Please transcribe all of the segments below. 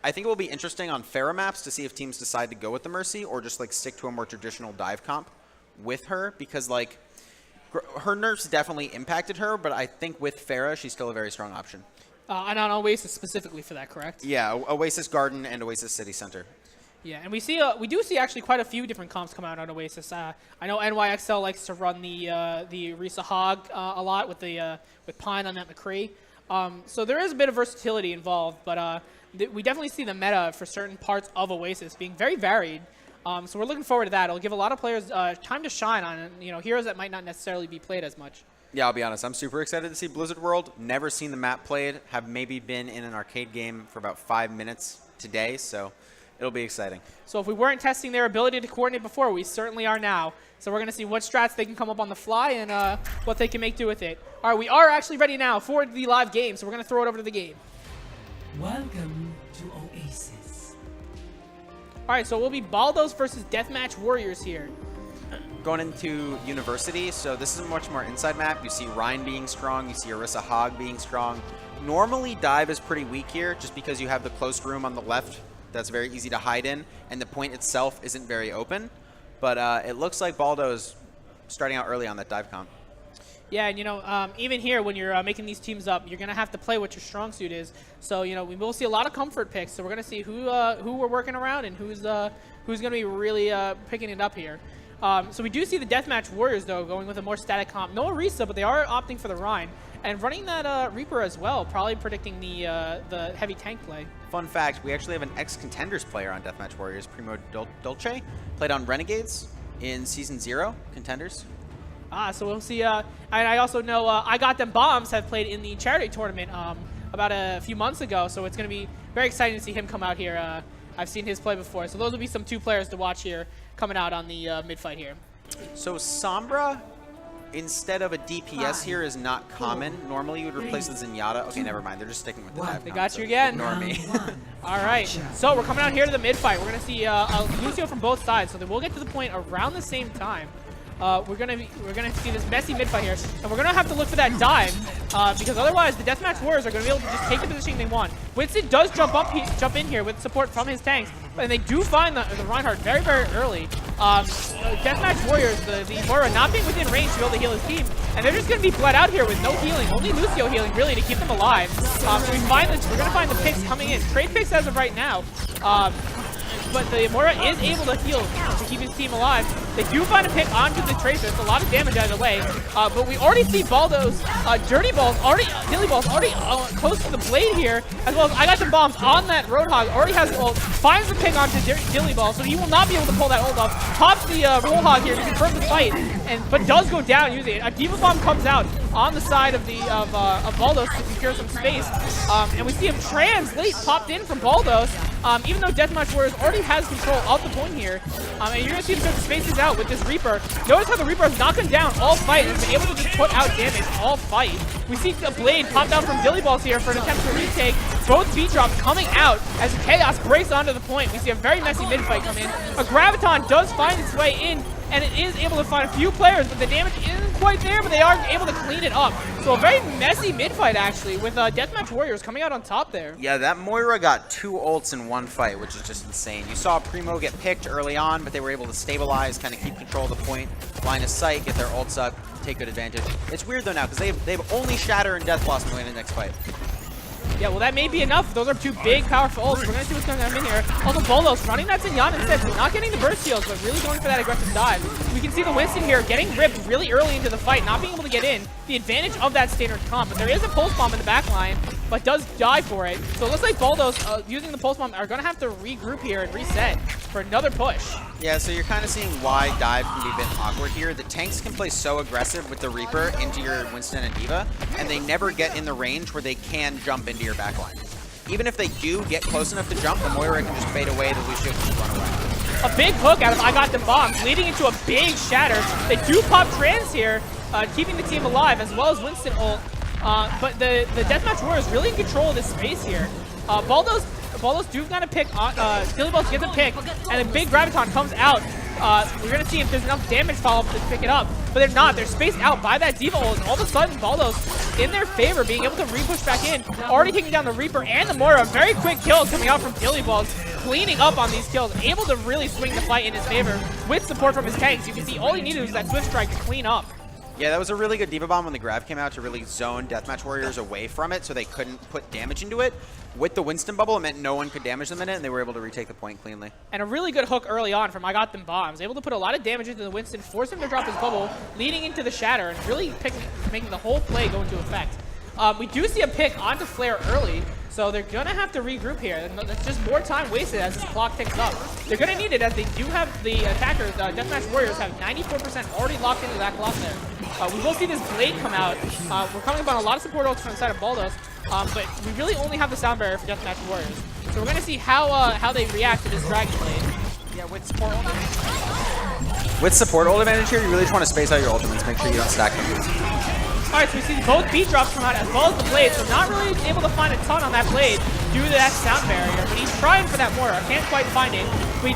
I think it will be interesting on Pharah maps to see if teams decide to go with the Mercy or just like stick to a more traditional dive comp with her, because like her nerfs definitely impacted her, but I think with Pharah, she's still a very strong option. And on Oasis specifically for that, correct? Yeah, Oasis Garden and Oasis City Center. Yeah, and we do see actually quite a few different comps come out on Oasis. I know NYXL likes to run the Risa Hog a lot with Pine on that McCree. So there is a bit of versatility involved, but we definitely see the meta for certain parts of Oasis being very varied. So we're looking forward to that. It'll give a lot of players time to shine on heroes that might not necessarily be played as much. Yeah, I'll be honest. I'm super excited to see Blizzard World. Never seen the map played. Have maybe been in an arcade game for about 5 minutes today, so it'll be exciting. So if we weren't testing their ability to coordinate before, we certainly are now. So we're going to see what strats they can come up on the fly and what they can make do with it. All right, we are actually ready now for the live game, so we're going to throw it over to the game. Welcome to Oasis. All right, so we'll be Baldos versus Deathmatch Warriors here. Going into University, so this is a much more inside map. You see Rhine being strong. You see Orisa Hog being strong. Normally, Dive is pretty weak here just because you have the closed room on the left that's very easy to hide in, and the point itself isn't very open. But it looks like Baldo's starting out early on that dive comp. Yeah, and even here, when you're making these teams up, you're going to have to play what your strong suit is. So, we will see a lot of comfort picks. So we're going to see who we're working around and who's going to be really picking it up here. So we do see the Deathmatch Warriors, though, going with a more static comp. No Orisa, but they are opting for the Rhine. And running that Reaper as well, probably predicting the heavy tank play. Fun fact, we actually have an ex-Contenders player on Deathmatch Warriors, Primo Dolce. Played on Renegades in Season 0, Contenders. So we'll see. And I also know I Got Them Bombs have played in the charity tournament about a few months ago, so it's going to be very exciting to see him come out here. I've seen his play before, so those will be some 2 players to watch here coming out on the mid-fight here. So Sombra, instead of a DPS here, is not common. Normally you would replace the Zenyatta. Okay, never mind. They're just sticking with the dive. They got you again. Ignore me. All right. So we're coming out here to the mid-fight. We're going to see Lucio from both sides, so then we'll get to the point around the same time. We're gonna see this messy mid-fight here, and we're gonna have to look for that dive because otherwise the Deathmatch Warriors are gonna be able to just take the position they want. Winston does jump in here with support from his tanks, and they do find the Reinhardt very, very early. Deathmatch Warriors, the Moira not being within range to be able to heal his team, and they're just gonna be bled out here with no healing, only Lucio healing really to keep them alive. So we're gonna find the picks coming in, trade picks as of right now. But the Moira is able to heal to keep his team alive. They do find a pick onto the Tracer. It's a lot of damage out of the way. But we already see Baldos, Dilly Balls already close to the blade here, as well as I Got Them Bombs on that Roadhog. Already has ult, finds the pick onto Dilly Ball, so he will not be able to pull that ult off. Pops the Roadhog here to confirm the fight, but does go down using it. A Diva Bomb comes out on the side of Baldos to secure some space. And we see him translate popped in from Baldos. Even though Deathmatch Warriors already has control of the point here, and you're going to see him start to space these out with this Reaper. Notice how the Reaper has knocked him down all fight and has been able to just put out damage all fight. We see a Blade pop down from Dilly Balls here for an attempt to retake. Both beat drops coming out as Chaos breaks onto the point. We see a very messy mid-fight come in. A Graviton does find its way in, and it is able to find a few players, but the damage isn't quite there, but they are able to clean it up. So a very messy mid-fight, actually, with Deathmatch Warriors coming out on top there. Yeah, that Moira got 2 ults in 1 fight, which is just insane. You saw Primo get picked early on, but they were able to stabilize, kind of keep control of the point, line of sight, get their ults up, take good advantage. It's weird, though, now, because they've only Shatter and Death Blossom going in the next fight. Yeah, well, that may be enough. Those are 2 big, powerful ults. We're going to see what's going to come in here. Also, Baldos running that Zenyatta instead, so not getting the burst heals, but really going for that aggressive dive. We can see the Winston here getting ripped really early into the fight, not being able to get in. The advantage of that standard comp, but there is a Pulse Bomb in the back line, but does die for it. So it looks like Baldos, using the Pulse Bomb, are going to have to regroup here and reset for another push. Yeah, so you're kind of seeing why dive can be a bit awkward here. The tanks can play so aggressive with the Reaper into your Winston and Diva, and they never get in the range where they can jump into your backline. Even if they do get close enough to jump, the Moira can just fade away, the Lucio can just run away. A big hook out of I Got Them Bombs, leading into a big shatter. They do pop trans here, keeping the team alive, as well as Winston ult. But the Deathmatch Warriors really in control of this space here. Baldos do got to pick, Dilly Balls gets a pick, and a big Graviton comes out. We're going to see if there's enough damage follow-up to pick it up. but they're not. They're spaced out by that Diva ult, and all of a sudden, Baldos in their favor, being able to re-push back in, already taking down the Reaper and the Moira. Very quick kill coming out from Dilly Balls, cleaning up on these kills, able to really swing the fight in his favor with support from his tanks. You can see all he needed was that Swift Strike to clean up. Yeah, that was a really good Diva Bomb when the grab came out to really zone Deathmatch Warriors away from it so they couldn't put damage into it. With the Winston bubble, it meant no one could damage them in it, and they were able to retake the point cleanly. And a really good hook early on from I Got Them Bombs. Able to put a lot of damage into the Winston, force him to drop his bubble, leading into the Shatter, and really making the whole play go into effect. We do see a pick onto Flare early, so they're going to have to regroup here. And that's just more time wasted as this clock ticks up. They're going to need it as they do have the attackers, Deathmatch Warriors, have 94% already locked into that clock there. We will see this Blade come out. We're coming up on a lot of support ults from the side of Baldos, but we really only have the sound barrier for Deathmatch Warriors. So we're going to see how they react to this Dragon Blade. Yeah, with support ult advantage. With support ult advantage here, you really just want to space out your ultimates, make sure you don't stack them. Alright, so we see both beat drops come out as well as the Blade, so not really able to find a ton on that Blade due to that sound barrier, but he's trying for that Moira, can't quite find it.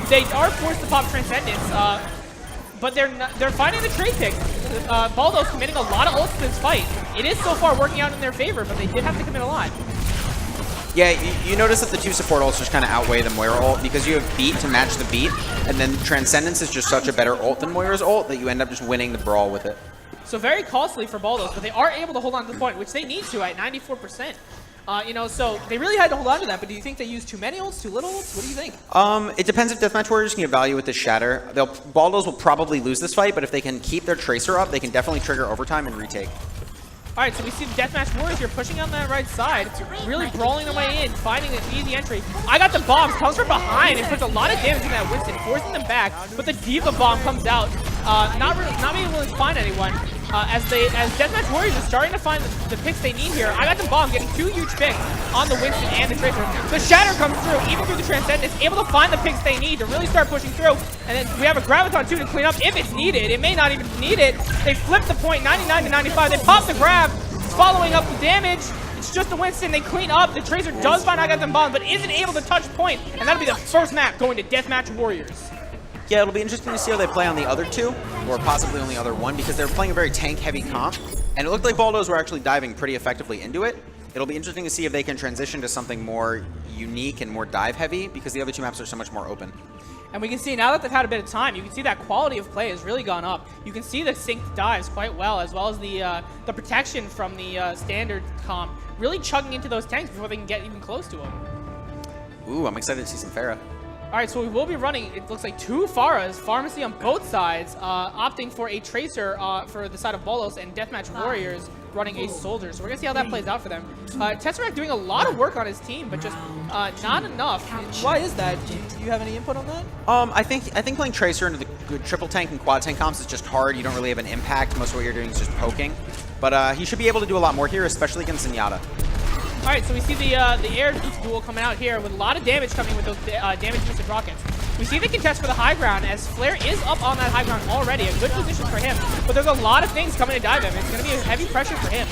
They are forced to pop Transcendence, but they're finding the trade pick. Baldos committing a lot of ults to this fight. It is so far working out in their favor, but they did have to commit a lot. Yeah, you notice that the two support ults just kind of outweigh the Moira ult because you have beat to match the beat, and then Transcendence is just such a better ult than Moira's ult that you end up just winning the brawl with it. So very costly for Baldos, but they are able to hold on to the point, which they need to at 94%. So they really had to hold on to that, but do you think they used too many ults, too little ults? What do you think? It depends if Deathmatch Warriors can get value with this Shatter. Baldos will probably lose this fight, but if they can keep their Tracer up, they can definitely trigger overtime and retake. Alright, so we see the Deathmatch Warriors here pushing on that right side, really brawling their way in, finding an easy entry. I Got the Bomb, comes from behind and puts a lot of damage in that Winston, forcing them back, but the Diva Bomb comes out, not being able to find anyone. As Deathmatch Warriors are starting to find the picks they need here. I Got the Bomb getting two huge picks on the Winston and the Tracer. The Shatter comes through, even through the Transcendence, able to find the picks they need to really start pushing through. And then we have a Graviton too to clean up if it's needed. It may not even need it. They flip the point, 99 to 95. They pop the grab, following up the damage. It's just the Winston. They clean up. The Tracer does find I Got them Bomb, but isn't able to touch point. And that'll be the first map going to Deathmatch Warriors. Yeah, it'll be interesting to see how they play on the other two, or possibly on the other one, because they're playing a very tank-heavy comp, and it looked like Baldos were actually diving pretty effectively into it. It'll be interesting to see if they can transition to something more unique and more dive-heavy, because the other two maps are so much more open. And we can see now that they've had a bit of time, you can see that quality of play has really gone up. You can see the synced dives quite well, as well as the protection from the standard comp, really chugging into those tanks before they can get even close to them. Ooh, I'm excited to see some Pharah. Alright, so we will be running, it looks like two Pharahs, Pharmacy on both sides, opting for a Tracer for the side of Baldos, and Deathmatch Warriors running a Soldier. So we're going to see how that plays out for them. Tesseract doing a lot of work on his team, but just not enough. Why is that? Do you have any input on that? I think playing Tracer into the good triple tank and quad tank comps is just hard. You don't really have an impact. Most of what you're doing is just poking. But he should be able to do a lot more here, especially against Zenyatta. Alright, so we see the air duel coming out here with a lot of damage coming with those damage-missing rockets. We see the contest for the high ground as Flare is up on that high ground already. A good position for him, but there's a lot of things coming to dive him. It's going to be a heavy pressure for him.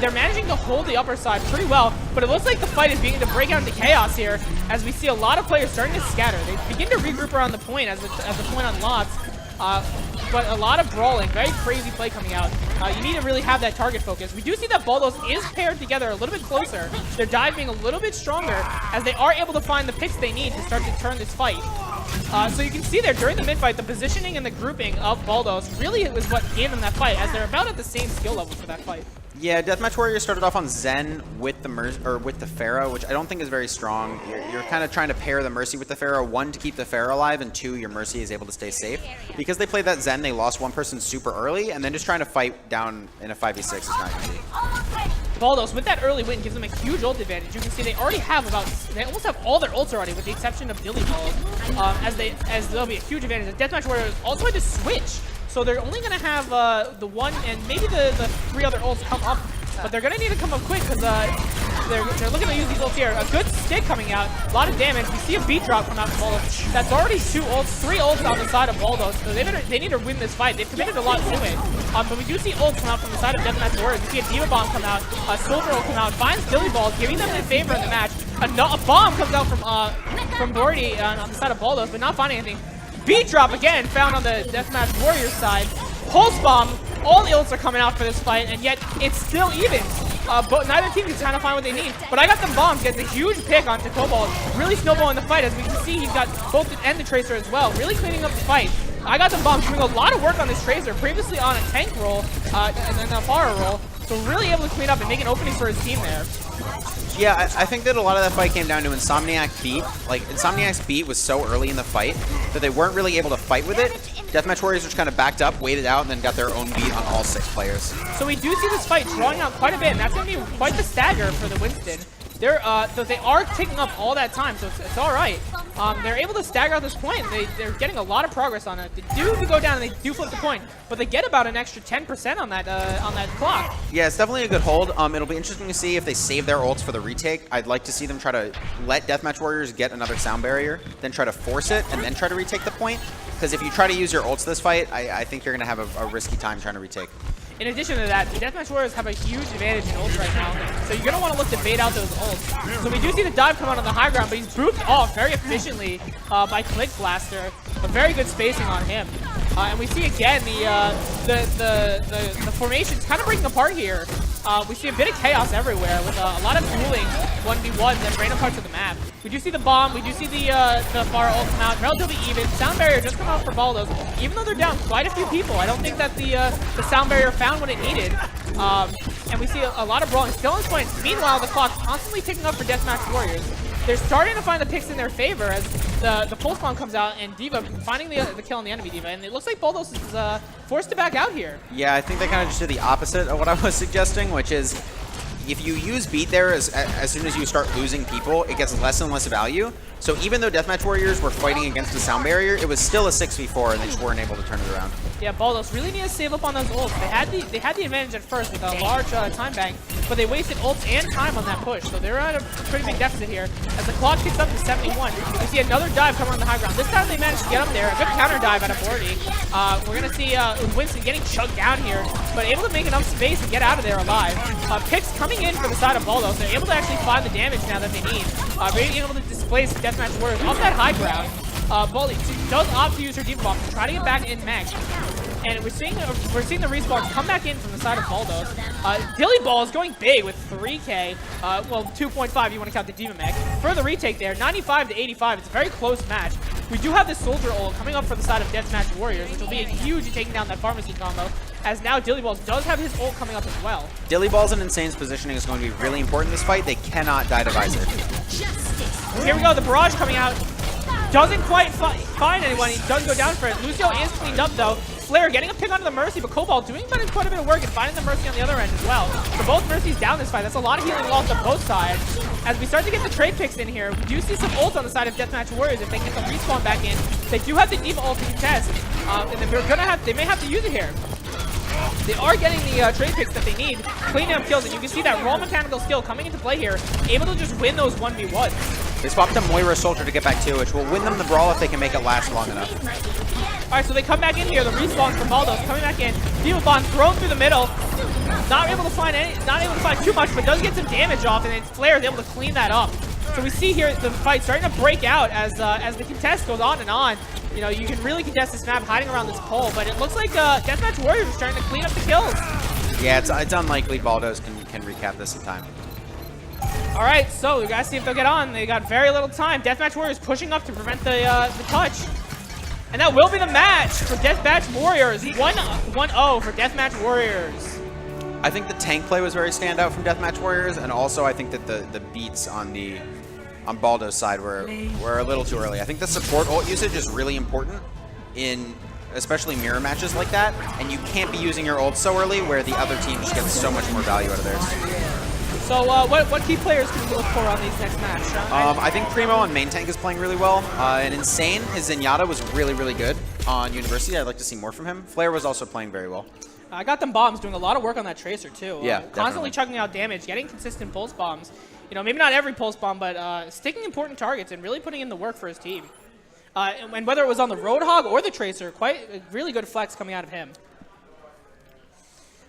They're managing to hold the upper side pretty well, but it looks like the fight is beginning to break out into chaos here as we see a lot of players starting to scatter. They begin to regroup around the point as the point unlocks. But a lot of brawling, very crazy play coming out. You need to really have that target focus. We do see that Baldos is paired together a little bit closer. Their dive being a little bit stronger as they are able to find the picks they need to start to turn this fight. So you can see there during the mid-fight, the positioning and the grouping of Baldos really was what gave them that fight, as they're about at the same skill level for that fight. Yeah, Deathmatch Warriors started off on Zen with the Pharah, which I don't think is very strong. You're kind of trying to pair the Mercy with the Pharah, one, to keep the Pharah alive, and two, your Mercy is able to stay safe. Because they played that Zen, they lost one person super early, and then just trying to fight down in a 5v6 is not easy. Baldos, with that early win, gives them a huge ult advantage. You can see they already have they almost have all their ults already, with the exception of Dilly Balls, as there'll be a huge advantage. The Deathmatch Warriors also had to switch. So they're only going to have the one and maybe the three other ults come up. But they're going to need to come up quick because they're looking to use these ults here. A good stick coming out. A lot of damage. We see a beat drop come out from Baldos. That's already three ults on the side of Baldos. So they need to win this fight. They've committed a lot to it. But we do see ults come out from the side of Deathmatch Warriors. We see a Diva Bomb come out. A Silver ult come out. Finds Dilly Balls, giving them the favor in the match. A bomb comes out from Gordy on the side of Baldos, but not finding anything. Beat drop again found on the Deathmatch Warriors side. Pulse Bomb, all the ults are coming out for this fight, and yet it's still even. But neither team can kind of find what they need. But I got them bombs, gets a huge pick onto Cobalt, really snowballing the fight. As we can see, he's got both the, and the Tracer as well, really cleaning up the fight. I got them bombs, doing a lot of work on this Tracer, previously on a tank role, and then a Pharah role. So really able to clean up and make an opening for his team there. Yeah, I think that a lot of that fight came down to Insomniac's beat. Like, Insomniac's beat was so early in the fight that they weren't really able to fight with it. Deathmatch Warriors just kind of backed up, waited out, and then got their own beat on all 6 players. So we do see this fight drawing out quite a bit, and that's going to be quite the stagger for the Winston. So they are taking up all that time, so it's all right. They're able to stagger at this point. They're getting a lot of progress on it. They do go down and they do flip the point, but they get about an extra 10% on that clock. Yeah, it's definitely a good hold. It'll be interesting to see if they save their ults for the retake. I'd like to see them try to let Deathmatch Warriors get another sound barrier, then try to force it, and then try to retake the point. Because if you try to use your ults this fight, I think you're going to have a risky time trying to retake. In addition to that, the Deathmatch Warriors have a huge advantage in ults right now, so you're going to want to look to bait out those ults. So we do see the dive come out on the high ground, but he's booped off very efficiently by Click Blaster. A very good spacing on him. And we see again the formations kind of breaking apart here. We see a bit of chaos everywhere with a lot of dueling 1v1s at random parts of the map. We do see the bomb, we do see the Pharah ult come out, relatively even. Sound barrier just come out for Baldos. Even though they're down quite a few people, I don't think that the sound barrier found what it needed. And we see a lot of brawling still on points. Meanwhile, the clock's constantly ticking up for Deathmatch Warriors. They're starting to find the picks in their favor as the pulse bomb comes out and D.Va finding the kill on the enemy D.Va. And it looks like Baldos is forced to back out here. Yeah, I think they kind of just did the opposite of what I was suggesting, which is if you use beat there as soon as you start losing people, it gets less and less value. So even though Deathmatch Warriors were fighting against a sound barrier, it was still a 6v4 and they just weren't able to turn it around. Yeah, Baldos really need to save up on those ults. They had the advantage at first with a large time bank, but they wasted ults and time on that push. So they're at a pretty big deficit here. As the clock kicks up to 71, we see another dive come on the high ground. This time they managed to get up there. A good counter dive out of Bordy. We're going to see Winston getting chugged down here, but able to make enough space and get out of there alive. Picks coming in for the side of Baldos. They're able to actually find the damage now that they need. Being able to displace Deathmatch Warriors off that high ground. Baldy does opt to use her D.Va bomb to try to get back in mech. And we're seeing the respawns come back in from the side of Baldos. Dilly Ball is going big with 3K. Well, 2.5 you want to count the D.Va mech. For the retake there, 95 to 85. It's a very close match. We do have the Soldier ult coming up for the side of Deathmatch Warriors, which will be a huge taking down that Pharmacy combo, as now Dilly Balls does have his ult coming up as well. Dilly Balls and Insane's positioning is going to be really important in this fight. They cannot die to Visor. Here we go, the barrage coming out. Doesn't quite find anyone. He does go down for it. Lucio is cleaned up though. Flare getting a pick onto the Mercy, but Cobalt doing quite a bit of work and finding the Mercy on the other end as well. So both Mercies down this fight. That's a lot of healing lost on both sides. As we start to get the trade picks in here, we do see some ults on the side of Deathmatch Warriors if they can get the respawn back in. They do have the D.Va ult to contest, and then they may have to use it here. They are getting the trade picks that they need, cleaning up kills, and you can see that raw mechanical skill coming into play here, able to just win those 1v1s. They swapped a Moira Soldier to get back too, which will win them the brawl if they can make it last long enough. Alright, so they come back in here, the respawn from Baldos coming back in. D.Va bomb thrown through the middle. Not able to find too much, but does get some damage off, and then Flare is able to clean that up. So we see here the fight starting to break out as the contest goes on and on. You know, you can really contest this map hiding around this pole, but it looks like Deathmatch Warriors are starting to clean up the kills. Yeah, it's unlikely Baldos can recap this in time. All right, so we gotta see if they'll get on. They got very little time. Deathmatch Warriors pushing up to prevent the touch. And that will be the match for Deathmatch Warriors. 1-0 for Deathmatch Warriors. I think the tank play was very standout from Deathmatch Warriors, and also I think that the beats on Baldo's side were a little too early. I think the support ult usage is really important in especially mirror matches like that, and you can't be using your ult so early where the other team just gets so much more value out of theirs. So what key players can we look for on these next match? I think Primo on main tank is playing really well. And Insane, his Zenyatta was really, really good on University. I'd like to see more from him. Flare was also playing very well. I got them bombs doing a lot of work on that Tracer too. Yeah, constantly chucking out damage, getting consistent pulse bombs. You know, maybe not every pulse bomb, but sticking important targets and really putting in the work for his team. And whether it was on the Roadhog or the Tracer, quite a really good flex coming out of him.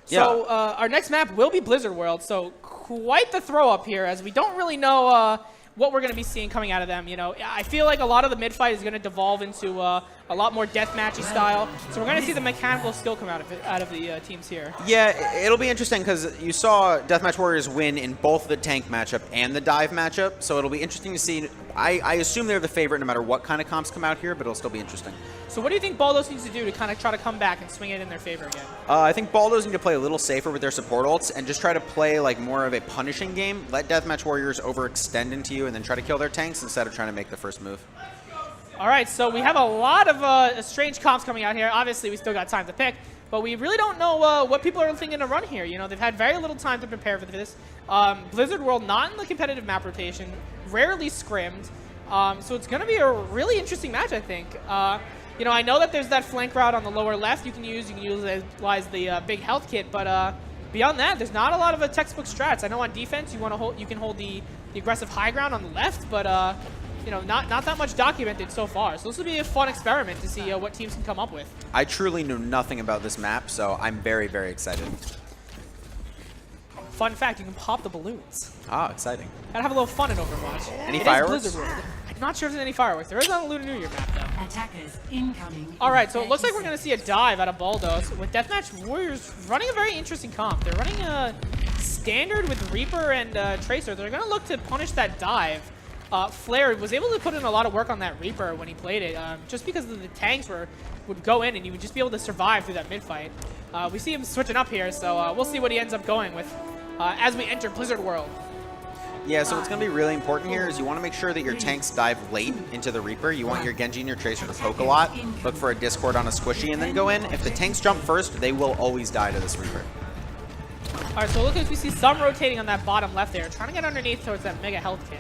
Yeah. So our next map will be Blizzard World, so quite the throw up here, as we don't really know what we're going to be seeing coming out of them. You know, I feel like a lot of the mid fight is going to devolve into a a lot more deathmatchy style. So we're going to see the mechanical skill come out of the teams here. Yeah, it'll be interesting because you saw Deathmatch Warriors win in both the tank matchup and the dive matchup. So it'll be interesting to see. I assume they're the favorite no matter what kind of comps come out here, but it'll still be interesting. So what do you think Baldos needs to do to kind of try to come back and swing it in their favor again? I think Baldos need to play a little safer with their support ults and just try to play like more of a punishing game. Let Deathmatch Warriors overextend into you and then try to kill their tanks instead of trying to make the first move. All right, so we have a lot of strange comps coming out here. Obviously, we still got time to pick, but we really don't know what people are thinking to run here. You know, they've had very little time to prepare for this. Blizzard World not in the competitive map rotation, rarely scrimmed. So it's going to be a really interesting match, I think. You know, I know that there's that flank route on the lower left you can use. You can utilize the big health kit, but beyond that, there's not a lot of textbook strats. I know on defense you can hold the aggressive high ground on the left, but you know, not that much documented so far. So this will be a fun experiment to see what teams can come up with. I truly knew nothing about this map, so I'm very, very excited. Fun fact, you can pop the balloons. Ah, exciting. Gotta have a little fun in Overwatch. Any fireworks? Blizzard World. I'm not sure if there's any fireworks. There is on the Lunar New Year map, though. Attackers incoming. All right, so it looks like we're going to see a dive out of Baldos with Deathmatch Warriors running a very interesting comp. They're running a standard with Reaper and Tracer. They're going to look to punish that dive. Flare was able to put in a lot of work on that Reaper when he played it, just because the tanks would go in and he would just be able to survive through that mid-fight. We see him switching up here, so we'll see what he ends up going with as we enter Blizzard World. Yeah, so what's going to be really important here is you want to make sure that your tanks dive late into the Reaper. You want your Genji and your Tracer to poke a lot, look for a Discord on a squishy, and then go in. If the tanks jump first, they will always die to this Reaper. All right, so look like we see some rotating on that bottom left there, trying to get underneath towards that mega health kit.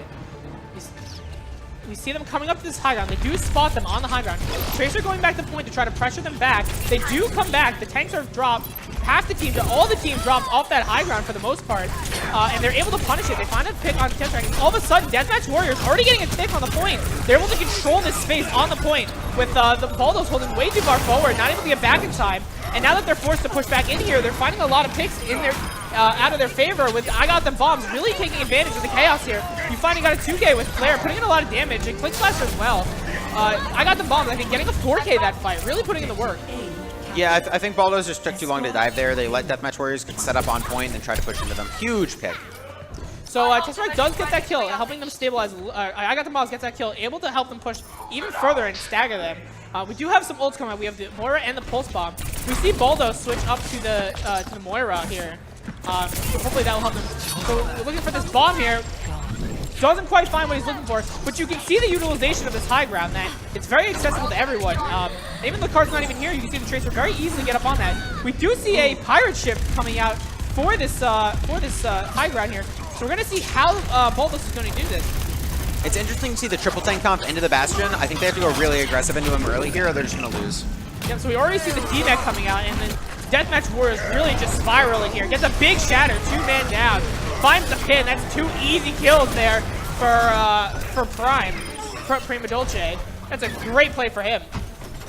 We see them coming up to this high ground. They do spot them on the high ground. Tracer going back to point to try to pressure them back. They do come back. The tanks are dropped. Half the team, all the team dropped off that high ground for the most part, and they're able to punish it. They find a pick on Deathmatch, and all of a sudden, Deathmatch Warriors already getting a pick on the point. They're able to control this space on the point with the Baldos holding way too far forward, not able to get back in time. And now that they're forced to push back in here, they're finding a lot of picks in their out of their favor with I Got Them Bombs, really taking advantage of the chaos here. You finally got a 2K with Flare, putting in a lot of damage, and Click Slash as well. I Got Them Bombs, I think, getting a 4K that fight, really putting in the work. Yeah, I think Baldos just took too long to dive there. They let Deathmatch Warriors get set up on point and try to push into them. Huge pick. So Tesseract does get that kill, helping them stabilize. I Got Them Bombs gets that kill, able to help them push even further and stagger them. We do have some ults coming out. We have the Moira and the Pulse Bomb. We see Baldos switch up to the Moira here. So hopefully that will help them. So we're looking for this bomb here. Doesn't quite find what he's looking for, but you can see the utilization of this high ground, that it's very accessible to everyone. Even the card's not even here, you can see the Tracer very easily get up on that. We do see a pirate ship coming out for this high ground here. So we're going to see how Baldos is going to do this. It's interesting to see the triple tank comp into the Bastion. I think they have to go really aggressive into him early here or they're just going to lose. Yep, so we already see the D-Mech coming out, and then Deathmatch Warriors really just spiraling here. Gets a big shatter, 2-man down. Finds the pin. That's 2 easy kills there for Prima Dolce. That's a great play for him.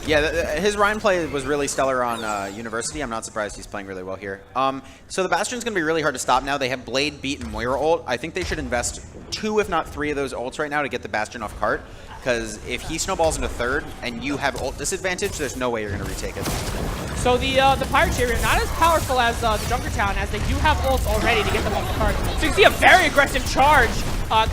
Yeah, his Ryan play was really stellar on University. I'm not surprised he's playing really well here. So the Bastion's going to be really hard to stop now. They have Blade, Beat, and Moira ult. I think they should invest 2, if not 3 of those ults right now to get the Bastion off cart. Because if he snowballs into third and you have ult disadvantage, there's no way you're going to retake it. So the Pirate Chariot not as powerful as the Junkertown, as they do have ults already to get them off the cart. So you see a very aggressive charge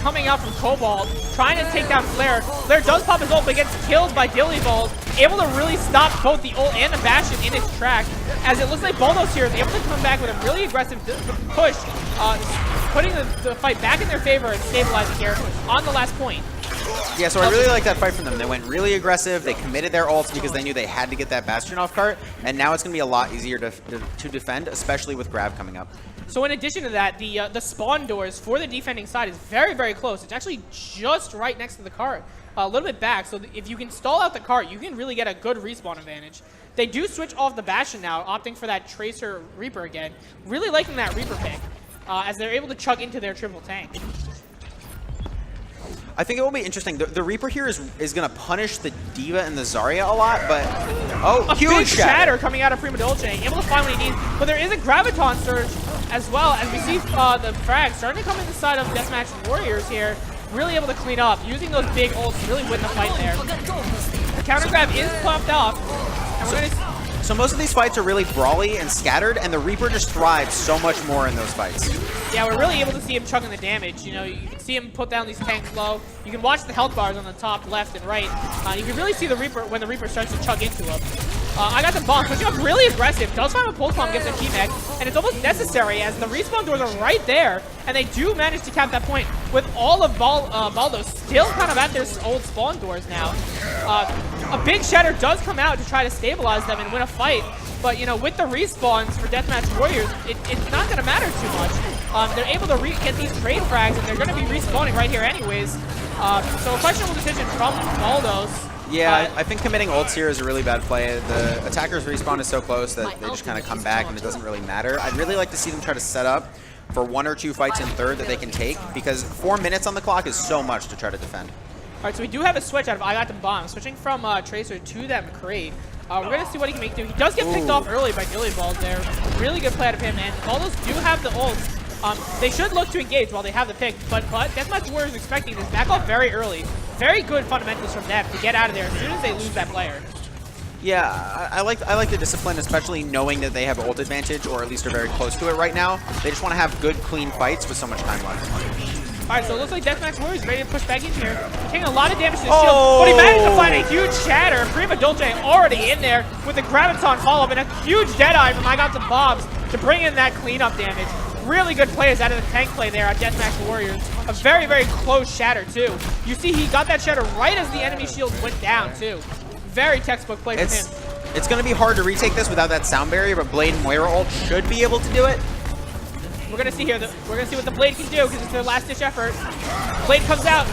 coming out from Cobalt, trying to take down Flare. Flare does pop his ult, but gets killed by Dillybolt, able to really stop both the ult and the Bastion in its track. As it looks like Baldos here is able to come back with a really aggressive push, putting the fight back in their favor and stabilizing here on the last point. Yeah, so I really like that fight from them. They went really aggressive. They committed their ults because they knew they had to get that Bastion off cart, and now it's going to be a lot easier to defend, especially with Grav coming up. So in addition to that, the spawn doors for the defending side is very, very close. It's actually just right next to the cart, a little bit back. So if you can stall out the cart, you can really get a good respawn advantage. They do switch off the Bastion now, opting for that Tracer Reaper again. Really liking that Reaper pick, as they're able to chug into their triple tank. I think it will be interesting. The Reaper here is going to punish the D.Va and the Zarya a lot, but... Oh, a huge big shatter coming out of Prima Dolce, able to find what he needs. But there is a Graviton Surge as well, as we see the frag starting to come in the side of Deathmatch Warriors here. Really able to clean up, using those big ults to really win the fight there. counter grab is popped off. And we're gonna. So most of these fights are really brawly and scattered, and the Reaper just thrives so much more in those fights. Yeah, we're really able to see him chugging the damage. You know, you can see him put down these tanks low. You can watch the health bars on the top, left, and right. You can really see the Reaper when the Reaper starts to chug into him. I got the bomb, pushing up really aggressive. Does find a pulse bomb, gets a teammate, and it's almost necessary as the respawn doors are right there, and they do manage to cap that point with all of Baldos still kind of at their old spawn doors now. A big shatter does come out to try to stabilize them and win a fight, but you know, with the respawns for Deathmatch Warriors, it's not going to matter too much. They're able to get these trade frags, and they're going to be respawning right here anyways. So a questionable decision from Baldos. Yeah, I think committing ults here is a really bad play. The attacker's respawn is so close that they just kind of come back and it doesn't really matter. I'd really like to see them try to set up for 1 or 2 fights in third that they can take, because 4 minutes on the clock is so much to try to defend. All right, so we do have a switch out of I Got the Bomb, switching from Tracer to that McCree. We're going to see what he can make do. He does get picked off early by Dilly Balls there. Really good play out of him, and Baldos do have the ults. They should look to engage while they have the pick, but Deathmatch Warriors expecting this back off very early. Very good fundamentals from them to get out of there as soon as they lose that player. Yeah, I like the discipline, especially knowing that they have ult advantage, or at least are very close to it right now. They just want to have good, clean fights with so much time left. All right, so it looks like Deathmatch Warriors ready to push back in here. Taking a lot of damage to the shield, but he managed to find a huge shatter. Prima Dolce already in there with the Graviton follow-up and a huge Deadeye from I Got the Bombs to bring in that cleanup damage. Really good plays out of the tank play there on Deathmatch Warriors. A very, very close shatter, too. You see he got that shatter right as the enemy shield went down, too. Very textbook play from him. It's going to be hard to retake this without that sound barrier, but Blade and Moira ult should be able to do it. We're going to see here. We're going to see what the Blade can do because it's their last-ditch effort. Blade comes out.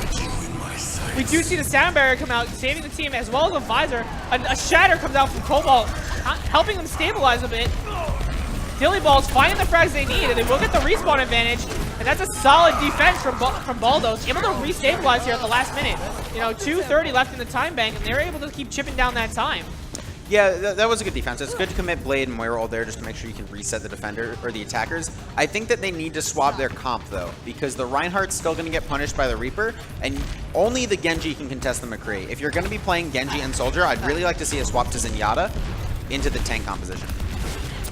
We do see the sound barrier come out, saving the team as well as a visor. A shatter comes out from Cobalt, helping them stabilize a bit. Dilly Balls finding the frags they need, and they will get the respawn advantage. And that's a solid defense from Baldos, able to restabilize here at the last minute. You know, 2:30 left in the time bank, and they're able to keep chipping down that time. Yeah, that was a good defense. It's good to commit Blade and Moira ult there just to make sure you can reset the defender or the attackers. I think that they need to swap their comp though, because the Reinhardt's still going to get punished by the Reaper, and only the Genji can contest the McCree. If you're going to be playing Genji and Soldier, I'd really like to see a swap to Zenyatta into the tank composition.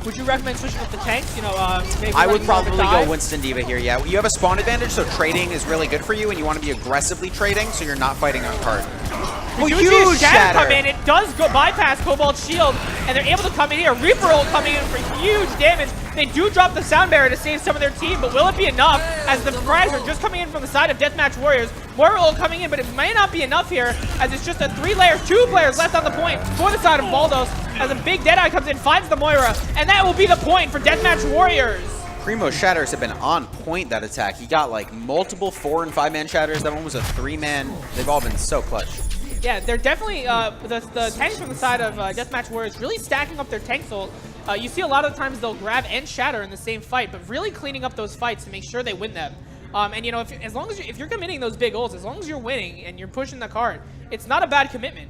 Would you recommend switching with the tanks? You know, maybe I would probably go Winston D.Va here, yeah. You have a spawn advantage, so trading is really good for you, and you want to be aggressively trading, so you're not fighting on card. We do see a shatter come in. It does go bypass Cobalt's shield, and they're able to come in here. Reaper ult coming in for huge damage. They do drop the sound barrier to save some of their team, but will it be enough as the frags are just coming in from the side of Deathmatch Warriors? Moira ult coming in, but it may not be enough here as it's just a 2 players left on the point for the side of Baldos as a big Deadeye comes in, finds the Moira, and that will be the point for Deathmatch Warriors. Primo's shatters have been on point that attack. He got like multiple 4- and 5-man shatters. That one was a 3-man. They've all been so clutch. Yeah, they're definitely, the tanks from the side of Deathmatch Warriors really stacking up their tank ult. You see a lot of times they'll grab and shatter in the same fight, but really cleaning up those fights to make sure they win them. And you know, if you're committing those big ults, as long as you're winning and you're pushing the card, it's not a bad commitment.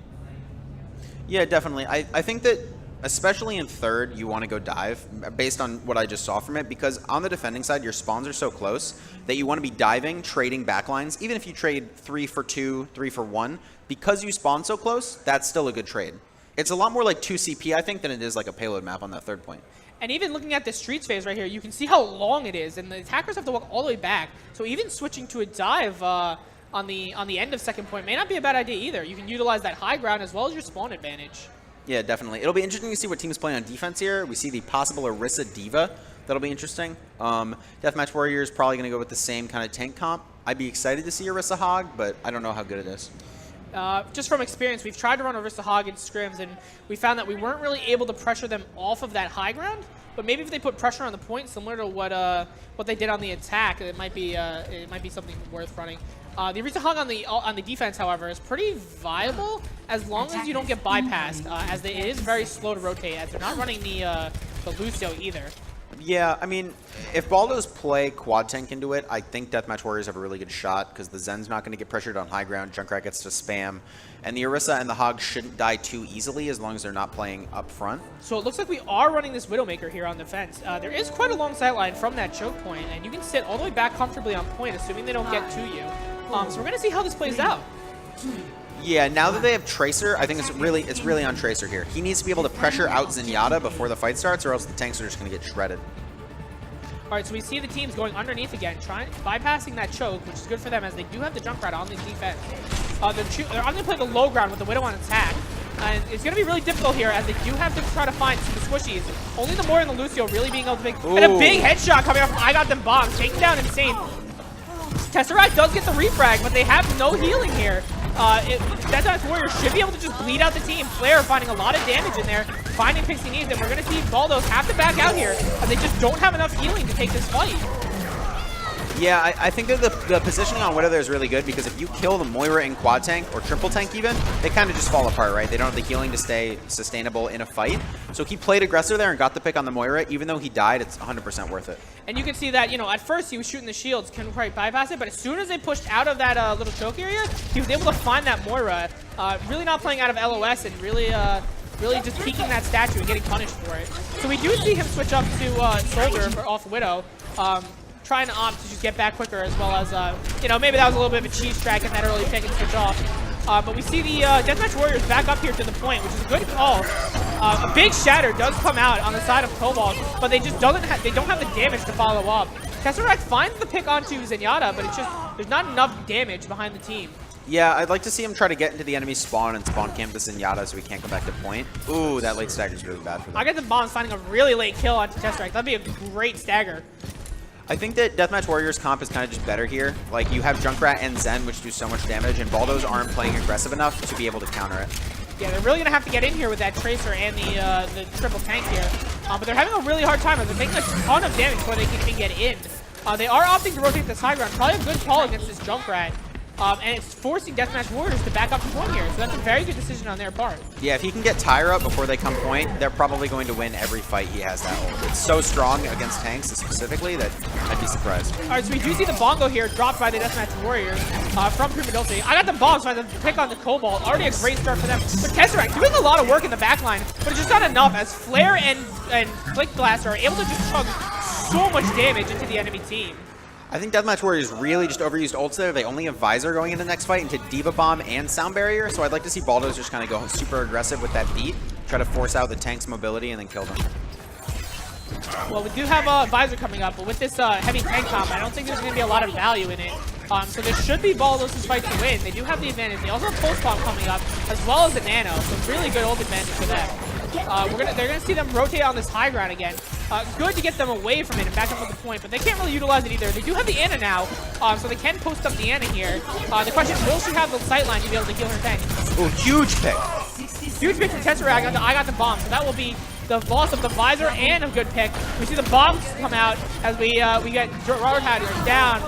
Yeah, definitely. I think that especially in third, you want to go dive based on what I just saw from it, because on the defending side, your spawns are so close that you want to be diving, trading backlines. Even if you trade 3 for 2, 3 for 1, because you spawn so close, that's still a good trade. It's a lot more like 2 CP, I think, than it is like a payload map on that third point. And even looking at the streets phase right here, you can see how long it is, and the attackers have to walk all the way back. So even switching to a dive on the end of second point may not be a bad idea either. You can utilize that high ground as well as your spawn advantage. Yeah, definitely. It'll be interesting to see what teams play on defense here. We see the possible Orisa D.Va. That'll be interesting. Deathmatch Warriors probably going to go with the same kind of tank comp. I'd be excited to see Orisa Hog, but I don't know how good it is. Just from experience, we've tried to run Orisa Hog in scrims, and we found that we weren't really able to pressure them off of that high ground. But maybe if they put pressure on the point, similar to what they did on the attack, it might be something worth running. The Orisa Hog on the defense, however, is pretty viable as long as you don't get bypassed, as it is very slow to rotate, as they're not running the Lucio either. Yeah, I mean, if Baldos play quad tank into it, I think Deathmatch Warriors have a really good shot, because the Zen's not going to get pressured on high ground, Junkrat gets to spam, and the Orisa and the Hog shouldn't die too easily as long as they're not playing up front. So it looks like we are running this Widowmaker here on defense. There is quite a long sight line from that choke point, and you can sit all the way back comfortably on point, assuming they don't get to you. So we're going to see how this plays out. Yeah, now that they have Tracer, I think it's really on Tracer here. He needs to be able to pressure out Zenyatta before the fight starts, or else the tanks are just going to get shredded. All right, so we see the teams going underneath again, bypassing that choke, which is good for them as they do have the Junkrat on the defense. They're going to play the low ground with the Widow on attack. And it's going to be really difficult here as they do have to try to find some squishies. Only the Moira and the Lucio really being able to pick. And a big headshot coming out from I Got Them Bombs, taking down Insane. Tesseract does get the refrag, but they have no healing here. Deathmatch Warriors should be able to just bleed out the team. Flair finding a lot of damage in there, finding Pixie needs, and we're going to see Baldos have to back out here as they just don't have enough healing to take this fight. Yeah, I think that the positioning on Widow there is really good because if you kill the Moira in quad tank or triple tank even, they kind of just fall apart, right? They don't have the healing to stay sustainable in a fight. So he played aggressor there and got the pick on the Moira. Even though he died, it's 100% worth it. And you can see that, you know, at first he was shooting the shields, couldn't quite bypass it, but as soon as they pushed out of that little choke area, he was able to find that Moira. Really not playing out of LOS and really just peeking that statue and getting punished for it. So we do see him switch up to Soldier off Widow. Trying to opt to just get back quicker, as well as, you know, maybe that was a little bit of a cheese track in that early pick and switch off. But we see the Deathmatch Warriors back up here to the point, which is a good call. A big shatter does come out on the side of Cobalt, but they just don't have the damage to follow up. Tesseract finds the pick onto Zenyatta, but it's just, there's not enough damage behind the team. Yeah, I'd like to see him try to get into the enemy spawn and spawn camp the Zenyatta so he can't come back to point. Ooh, that late stagger is really bad for them. I get the bombs finding a really late kill onto Tesseract. That'd be a great stagger. I think that Deathmatch Warriors comp is kind of just better here. Like, you have Junkrat and Zen, which do so much damage, and Baldos aren't playing aggressive enough to be able to counter it. Yeah, they're really going to have to get in here with that Tracer and the triple tank here. But they're having a really hard time. They're making a ton of damage before they can get in. They are opting to rotate this high ground. Probably a good call against this Junkrat. And it's forcing Deathmatch Warriors to back up the point here. So that's a very good decision on their part. Yeah, if he can get Tyra up before they come point, they're probably going to win every fight he has that ult. It's so strong against tanks specifically that I'd be surprised. All right, so we do see the Bongo here dropped by the Deathmatch Warriors from Prima Dulce. I got the bombs by the pick on the Cobalt. Already a great start for them. But Tesseract doing a lot of work in the backline, but it's just not enough as Flare and Flick Blaster are able to just chug so much damage into the enemy team. I think Deathmatch Warriors really just overused ults there. They only have Visor going into the next fight into Diva Bomb and Sound Barrier, so I'd like to see Baldos just kind of go super aggressive with that beat, try to force out the tank's mobility, and then kill them. Well, we do have Visor coming up, but with this heavy tank comp, I don't think there's going to be a lot of value in it. So this should be Baldos' fight to win. They do have the advantage. They also have Pulse Bomb coming up, as well as the Nano, so really good ult advantage for them. They're gonna see them rotate on this high ground again. Good to get them away from it and back up with the point, but they can't really utilize it either. They do have the Ana now, so they can post up the Ana here. The question is, will she have the sight line to be able to heal her tank? Oh, huge pick. Huge pick from Tesseract. I got the bomb, so that will be the loss of the Visor and a good pick. We see the bombs come out as we get Robert Hatter down,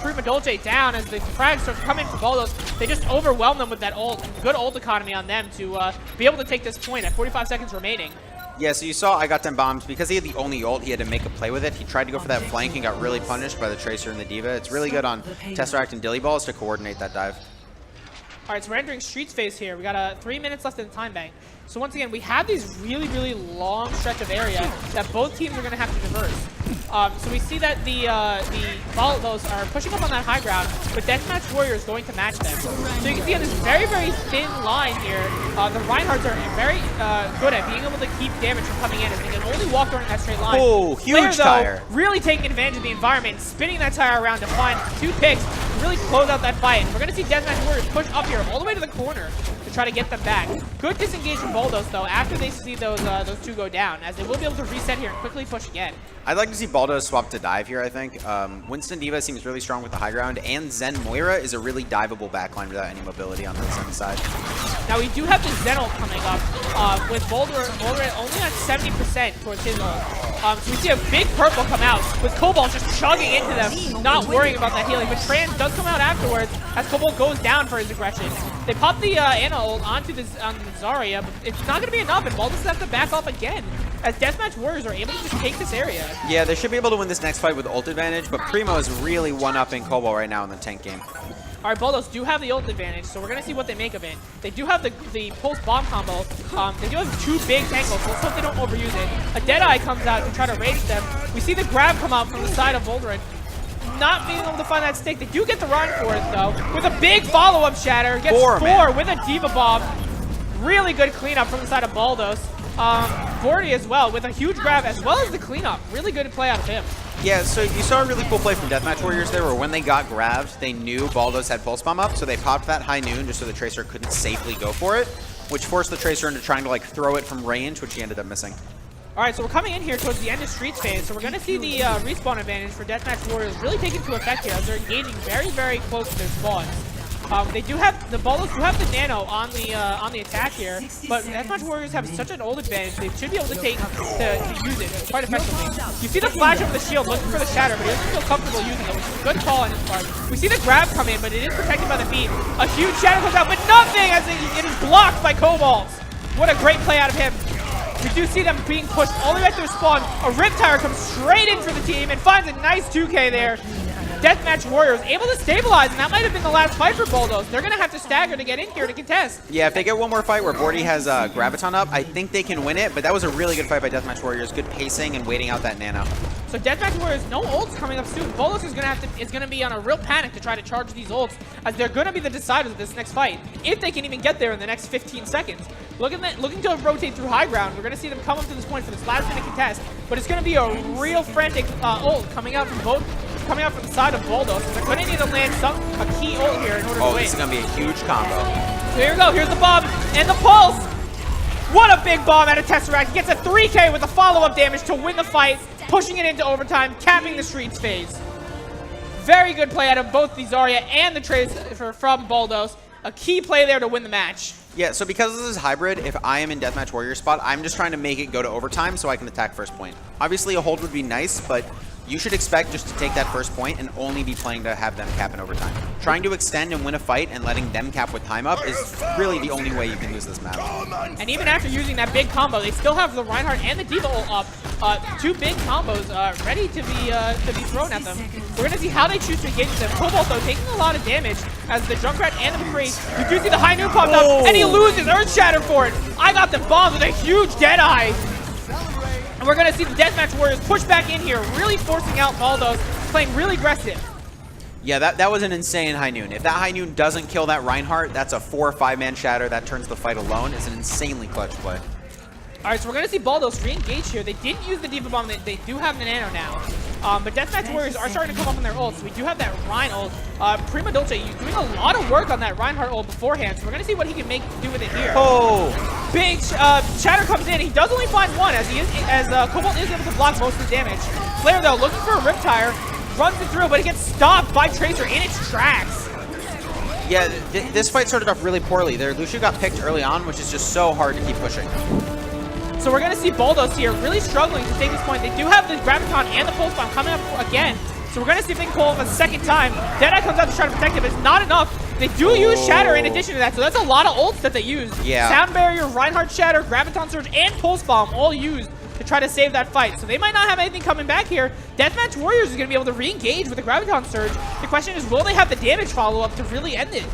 Prima Dulce down as the frags start coming for Baldos. They just overwhelm them with that ult. Good ult economy on them to be able to take this point at 45 seconds remaining. Yeah, so you saw I got them bombs. Because he had the only ult, he had to make a play with it. He tried to go for that flank and got really punished by the Tracer and the Diva. It's really good on Tesseract and Dillyballs to coordinate that dive. All right, so we're entering Streets phase here. We got 3 minutes left in the time bank. So once again, we have these really, really long stretch of area that both teams are going to have to traverse. So we see that the Baldos are pushing up on that high ground, but Deathmatch Warriors going to match them. So you can see on this very, very thin line here, the Reinhardts are very good at being able to keep damage from coming in as they can only walk during that straight line. Oh, huge tire. Really taking advantage of the environment and spinning that tire around to find 2 picks to really close out that fight. And we're going to see Deathmatch Warriors push up here all the way to the corner to try to get them back. Good disengage from Baldos, though, after they see those 2 go down, as they will be able to reset here and quickly push again. I'd like to see Baldos swap to dive here, I think. Winston Diva seems really strong with the high ground, and Zen Moira is a really diveable backline without any mobility on the Zen side. Now, we do have the Zen ult coming up, with Boulder only at 70% towards his ult. So we see a big purple come out, with Cobalt just chugging into them, not worrying about that healing. But Trans does come out afterwards, as Cobalt goes down for his aggression. They pop the Ana ult onto the Zarya, but it's not going to be enough, and Baldos has to back off again, as Deathmatch Warriors are able to just take this area. Yeah, they should be able to win this next fight with ult advantage, but Primo is really one-upping Cobalt right now in the tank game. All right, Baldos do have the ult advantage, so we're going to see what they make of it. They do have the pulse bomb combo. They do have 2 big tank ults, so let's hope they don't overuse it. A Deadeye comes out to try to rage them. We see the grab come out from the side of Voldrin. not being able to find that stick. They do get the run for it, though. With a big follow-up shatter. Gets four with a Diva Bomb. Really good cleanup from the side of Baldos. Gordy as well with a huge grab as well as the cleanup. Really good play out of him. Yeah, so you saw a really cool play from Deathmatch Warriors there where when they got grabbed, they knew Baldos had Pulse Bomb up, so they popped that high noon just so the Tracer couldn't safely go for it, which forced the Tracer into trying to like throw it from range, which he ended up missing. All right, so we're coming in here towards the end of Streets phase, so we're going to see the respawn advantage for Deathmatch Warriors really take into effect here as they're engaging very, very close to their spawns. They do have the Baldos do have the nano on the attack here, but Deathmatch Warriors have such an old advantage. They should be able to use it quite effectively. You see the flash over the shield looking for the shatter, but he doesn't feel comfortable using it, which is a good call on his part. We see the grab come in, but it is protected by the beat. A huge shatter comes out, but nothing as it is blocked by Kobolds. What a great play out of him. We do see them being pushed all the way back to their spawn. A Riptire comes straight in for the team and finds a nice 2K there. Deathmatch Warriors able to stabilize, and that might have been the last fight for Baldos. They're going to have to stagger to get in here to contest. Yeah, if they get one more fight where Bordy has Graviton up, I think they can win it, but that was a really good fight by Deathmatch Warriors. Good pacing and waiting out that nano. So Deathmatch Warriors, no ults coming up soon. Baldos is going to be on a real panic to try to charge these ults, as they're going to be the deciders of this next fight, if they can even get there in the next 15 seconds. Looking to rotate through high ground, we're going to see them come up to this point for this last minute contest, but it's going to be a real frantic ult coming out from the side of Baldos. They're going to need to land a key ult here in order to win. This is going to be a huge combo. So here we go. Here's the bomb and the pulse. What a big bomb out of Tesseract. He gets a 3K with a follow-up damage to win the fight, pushing it into overtime, capping the Streets phase. Very good play out of both the Zarya and the Tracer from Baldos. A key play there to win the match. Yeah, so because this is hybrid, if I am in Deathmatch Warrior spot, I'm just trying to make it go to overtime so I can attack first point. Obviously, a hold would be nice, but you should expect just to take that first point and only be playing to have them cap in overtime. Trying to extend and win a fight and letting them cap with time up is really the only way you can lose this map. And even after using that big combo, they still have the Reinhardt and the Diva ult up. Two big combos ready to be thrown at them. We're going to see how they choose to engage with them. Cobalt, though, taking a lot of damage as the Junkrat and the McCree. You do see the high noon popped up, and he loses Earth Shatter for it. I got them bombed with a huge Deadeye. And we're going to see the Deathmatch Warriors push back in here, really forcing out Baldos, playing really aggressive. Yeah, that was an insane high noon. If that high noon doesn't kill that Reinhardt, that's a 4 or 5-man shatter that turns the fight alone. It's an insanely clutch play. All right, so we're going to see Baldos re-engage here. They didn't use the Diva Bomb. They do have the Nano now. But Deathmatch Warriors are starting to come up on their ults. We do have that Rein ult. Prima Dolce doing a lot of work on that Reinhardt ult beforehand, so we're going to see what he can do with it here. Oh! Big Shatter comes in. He does only find one, as Cobalt is able to block most of the damage. Flare, though, looking for a Riptire, runs it through, but it gets stopped by Tracer in its tracks. Yeah, this fight started off really poorly. Their Lucio got picked early on, which is just so hard to keep pushing. So we're going to see Baldos here really struggling to take this point. They do have the Graviton and the Pulse Bomb coming up again. So we're going to see if they can pull off a second time. Deadeye comes out to try to protect him. It's not enough. They do use Shatter in addition to that, so that's a lot of ults that they use. Yeah. Sound Barrier, Reinhardt Shatter, Graviton Surge, and Pulse Bomb all used to try to save that fight. So they might not have anything coming back here. Deathmatch Warriors is going to be able to re-engage with the Graviton Surge. The question is, will they have the damage follow-up to really end it?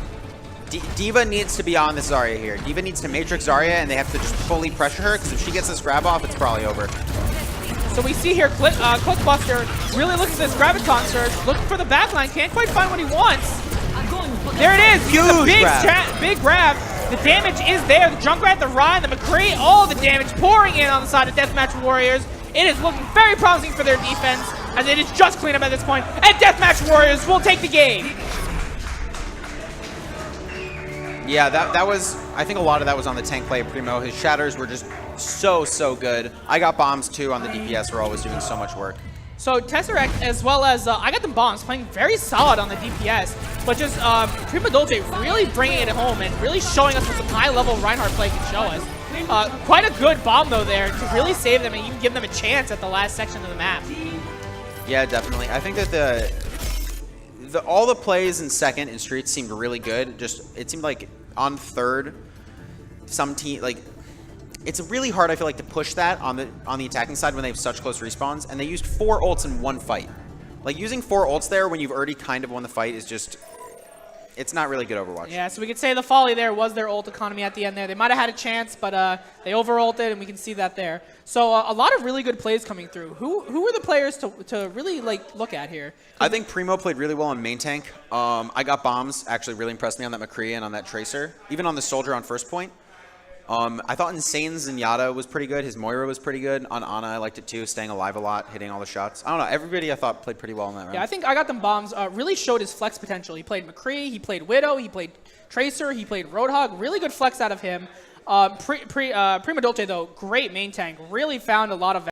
Diva needs to be on this Zarya here. Diva needs to Matrix Zarya, and they have to just fully pressure her, because if she gets this grab off, it's probably over. So we see here Clickbuster really looking at this Graviton Surge, looking for the backline, can't quite find what he wants. There it is! Huge big grab. The damage is there. The Junkrat, the Ryan, the McCree, all the damage pouring in on the side of Deathmatch Warriors. It is looking very promising for their defense, as it is just cleanup at this point, and Deathmatch Warriors will take the game. Yeah, that was, I think a lot of that was on the tank play of Primo. His shatters were just so good. I got bombs too on the DPS where I was doing so much work. So Tesseract, as well as I got the bombs, playing very solid on the DPS, but just Prima Dolce really bringing it home and really showing us what some high-level Reinhardt play can show us. Quite a good bomb though there to really save them and even give them a chance at the last section of the map. Yeah, definitely. I think that all the plays in second and Streets seemed really good. Just it seemed like on third, some team like it's really hard. I feel like to push that on the attacking side when they have such close respawns, and they used 4 ults in one fight. Like using 4 ults there when you've already kind of won the fight is just it's not really good Overwatch. Yeah, so we could say the folly there was their ult economy at the end there. They might have had a chance, but they over-ulted, and we can see that there. So a lot of really good plays coming through. Who were the players to really like look at here? I think Primo played really well on main tank. I got bombs. Actually, really impressed me on that McCree and on that Tracer. Even on the Soldier on first point. I thought Insane's Zenyatta was pretty good. His Moira was pretty good. On Ana, I liked it too, staying alive a lot, hitting all the shots. I don't know. Everybody I thought played pretty well in that round. Yeah, I think I got them bombs. Really showed his flex potential. He played McCree, he played Widow, he played Tracer, he played Roadhog. Really good flex out of him. Prima Dolce, though, great main tank. Really found a lot of